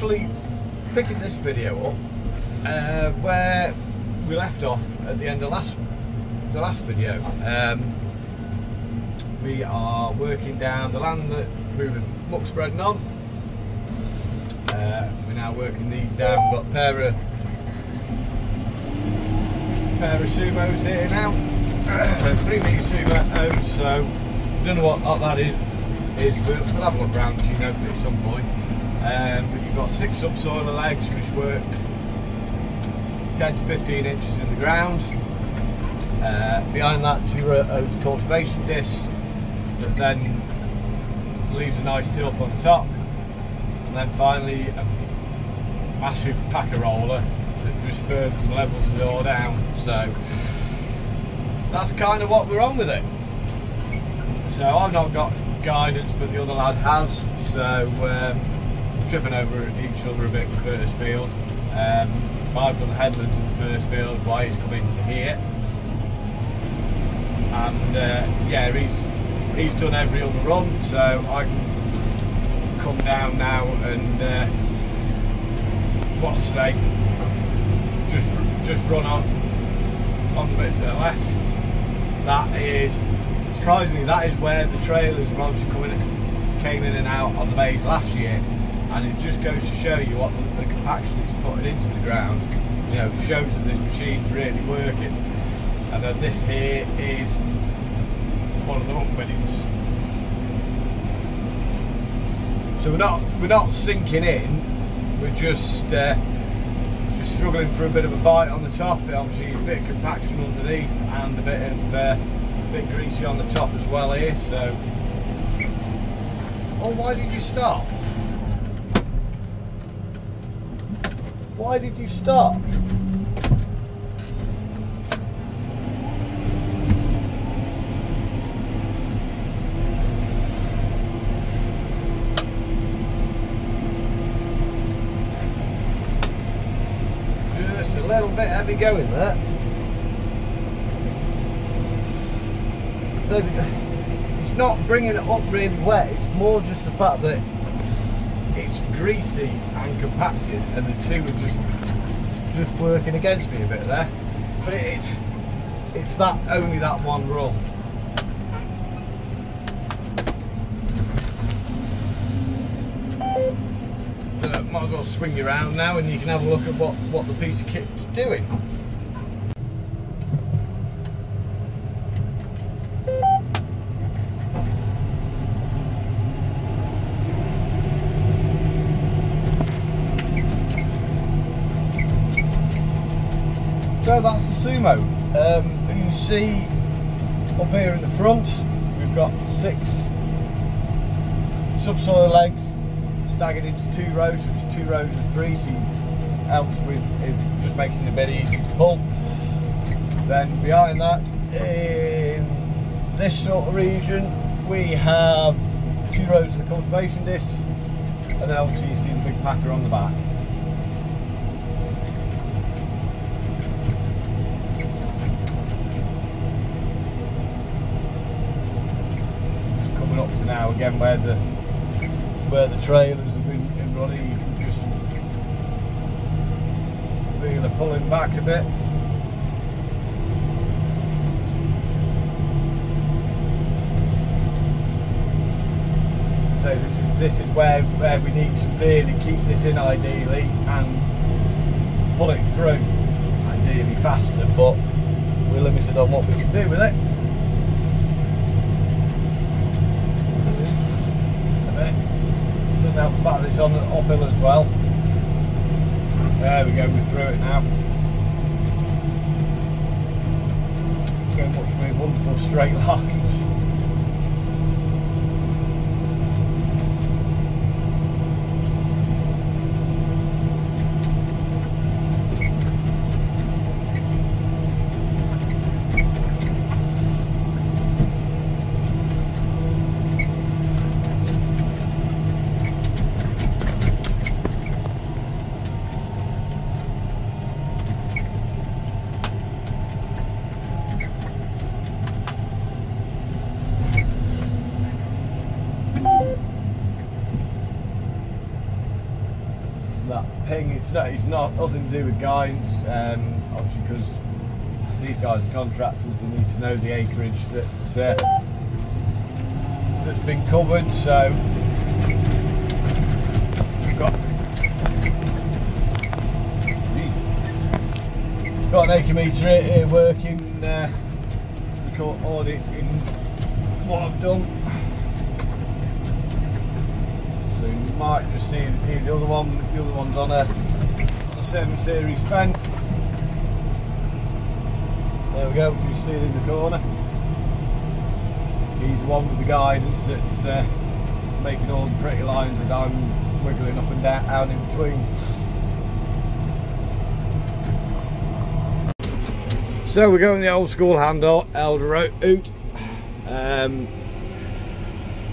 literally picking this video up where we left off at the end of the last video. We are working down the land that we were muck spreading on. We're now working these down. We've got a pair of sumos here now. 3 metre sumo, so I don't know what that is. We'll have a look around, you know, at some point. But you've got 6 subsoiler legs which work 10 to 15 inches in the ground. Behind that, 2 rows of cultivation discs that then leaves a nice tilth on the top, and then finally a massive packer roller that just firms and levels it all down. So that's kind of what we're on with it. So I've not got guidance, but the other lad has, so tripping over each other a bit in the first field. I've done the headland in the first field while he's come into here, and yeah, he's done every other run, so I can come down now and what's today, just run on the bits that are left. That is, surprisingly, that is where the trailers have obviously came in and out on the maize last year, and it just goes to show you what the compaction it's putting into the ground. You know, shows that this machine's really working. And then this here is one of the muck biddings. So we're not sinking in. We're just struggling for a bit of a bite on the top. Obviously, a bit of compaction underneath, and a bit greasy on the top as well here. So, oh, why did you stop? Why did you stop? Just a little bit heavy going there. So it's not bringing it up really wet, it's more just the fact that it's greasy and compacted, and the two are just working against me a bit there. But it's only that one run. So might as well swing you around now, and you can have a look at what the piece of kit's doing. So that's the sumo. You can see up here in the front we've got 6 subsoil legs staggered into 2 rows, which is 2 rows of 3, so it helps with just making the bed easy to pull. Then behind that, in this sort of region, we have 2 rows of the cultivation discs, and then obviously you see the big packer on the back. Up to now again where the trailers have been running, you can just feel the pulling back a bit. So this is where we need to really keep this in ideally and pull it through ideally faster, but we're limited on what we can do with it. Doesn't help the fact that it's on the uphill as well. There we go, we're through it now. So much for me, wonderful straight lines. it's not nothing to do with guidance, obviously, because these guys are contractors. They need to know the acreage that's been covered. So we've got an acre meter here working. Record auditing what I've done. So you might just see the other one. The other one's on a 7 series fence. There we go. You see it in the corner. He's the one with the guidance that's making all the pretty lines that I'm wiggling up and down out in between. So we're going the old school elder route.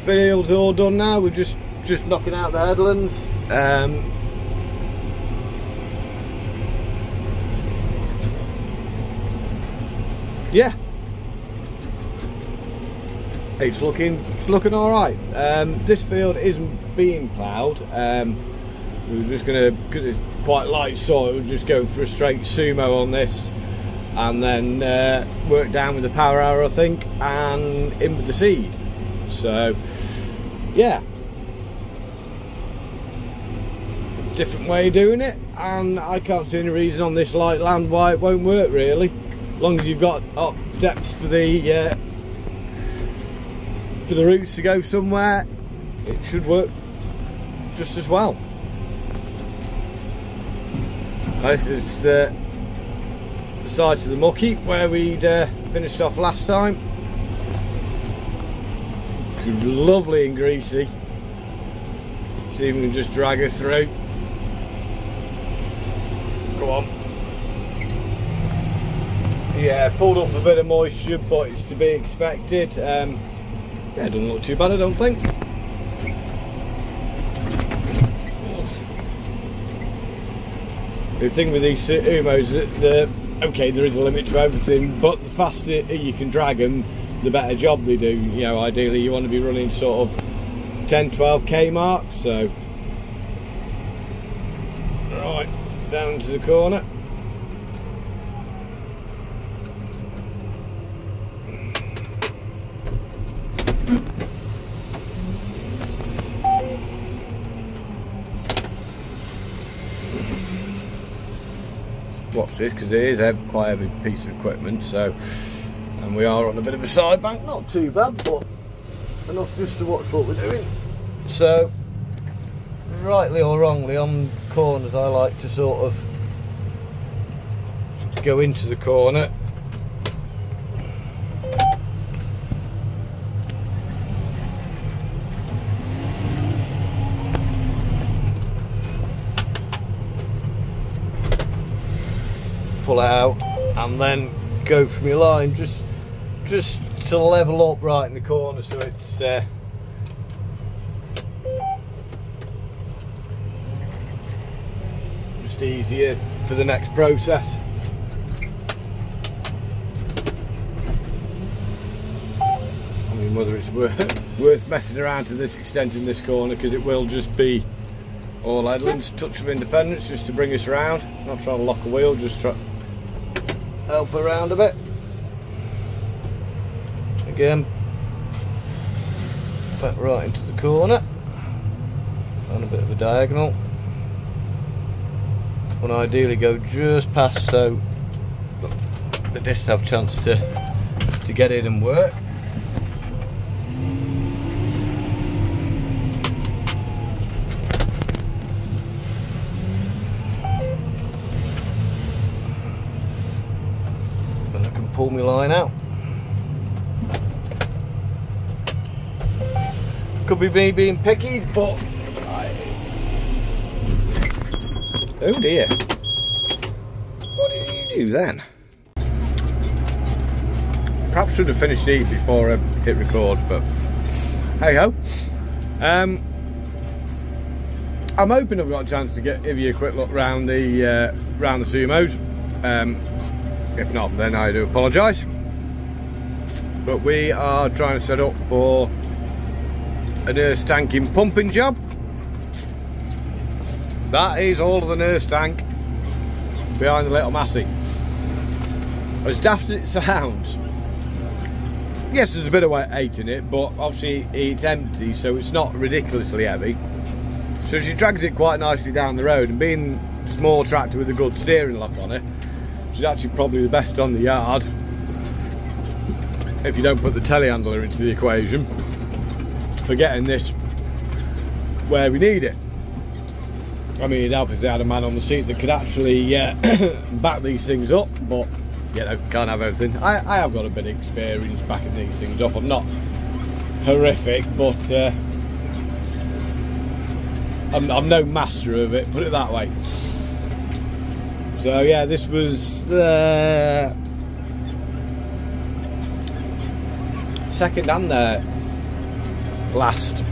Field's all done now. We're just knocking out the headlands. Yeah, it's looking all right. This field isn't being ploughed. We were just gonna, because it's quite light soil, we're just going for a straight sumo on this, and then work down with the power arrow, I think, and in with the seed. So yeah, different way of doing it, and I can't see any reason on this light land why it won't work, really. As long as you've got up depth for the roots to go somewhere, it should work just as well. This is the side to the mucky where we'd finished off last time. Lovely and greasy. See if we can just drag her through. Go on. Yeah, pulled up a bit of moisture, but it's to be expected. Yeah, it doesn't look too bad, I don't think. The thing with these sumos, okay, there is a limit to everything, but the faster you can drag them, the better job they do. You know, ideally you want to be running sort of 10-12k marks. So right, down to the corner. Watch this, because it is quite a heavy piece of equipment. So, and we are on a bit of a side bank, not too bad, but enough just to watch what we're doing. So, rightly or wrongly, on corners I like to sort of go into the corner. Pull out and then go from your line just to level up right in the corner, so it's just easier for the next process. I mean, whether it's worth messing around to this extent in this corner, because it will just be all headlands, touch of independence just to bring us around. Not trying to lock a wheel, just try help around a bit. Again, back right into the corner on a bit of a diagonal, and ideally go just past so the discs have a chance to get in and work. Pull my line out. Could be me being picky, but oh dear, what did you do then? Perhaps should have finished eating before I hit record, but hey ho. I'm hoping I've got a chance to give you a quick look round the sumos. If not, then I do apologise. But we are trying to set up for a nurse tanking pumping job. that is all of the nurse tank behind the little Massey. As daft as it sounds, yes, there's a bit of weight in it, but obviously it's empty, so it's not ridiculously heavy. So she drags it quite nicely down the road, and being a small tractor with a good steering lock on it, she's actually probably the best on the yard, if you don't put the telehandler into the equation, for getting this where we need it. I mean, it'd help if they had a man on the seat that could actually back these things up, but you know, can't have everything. I have got a bit of experience backing these things up. I'm not horrific, but I'm no master of it, put it that way. So yeah, this was the second and the last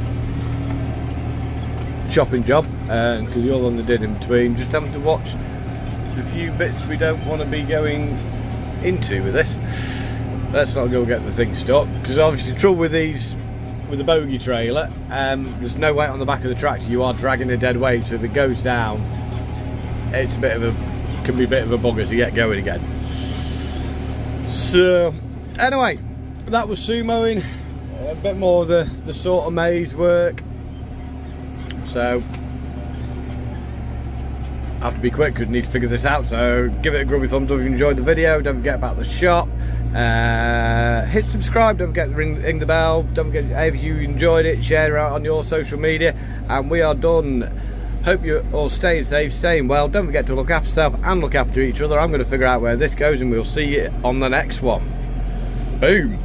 chopping job, because the other one they did in between, just having to watch. There's a few bits we don't want to be going into with this. Let's not go get the thing stuck, because obviously the trouble with these, with the bogey trailer, there's no weight on the back of the tractor. You are dragging a dead weight, so if it goes down, it's a bit of a, can be a bit of a bugger to get going again. So anyway, that was sumoing, a bit more of the sort of maize work. So I have to be quick because I need to figure this out. So give it a grubby thumbs up if you enjoyed the video. Don't forget about the shop. Hit subscribe. Don't forget to ring the bell. Don't forget, if you enjoyed it, share it out on your social media. And we are done. Hope you're all staying safe, staying well. Don't forget to look after yourself and look after each other. I'm going to figure out where this goes, and we'll see you on the next one. Boom.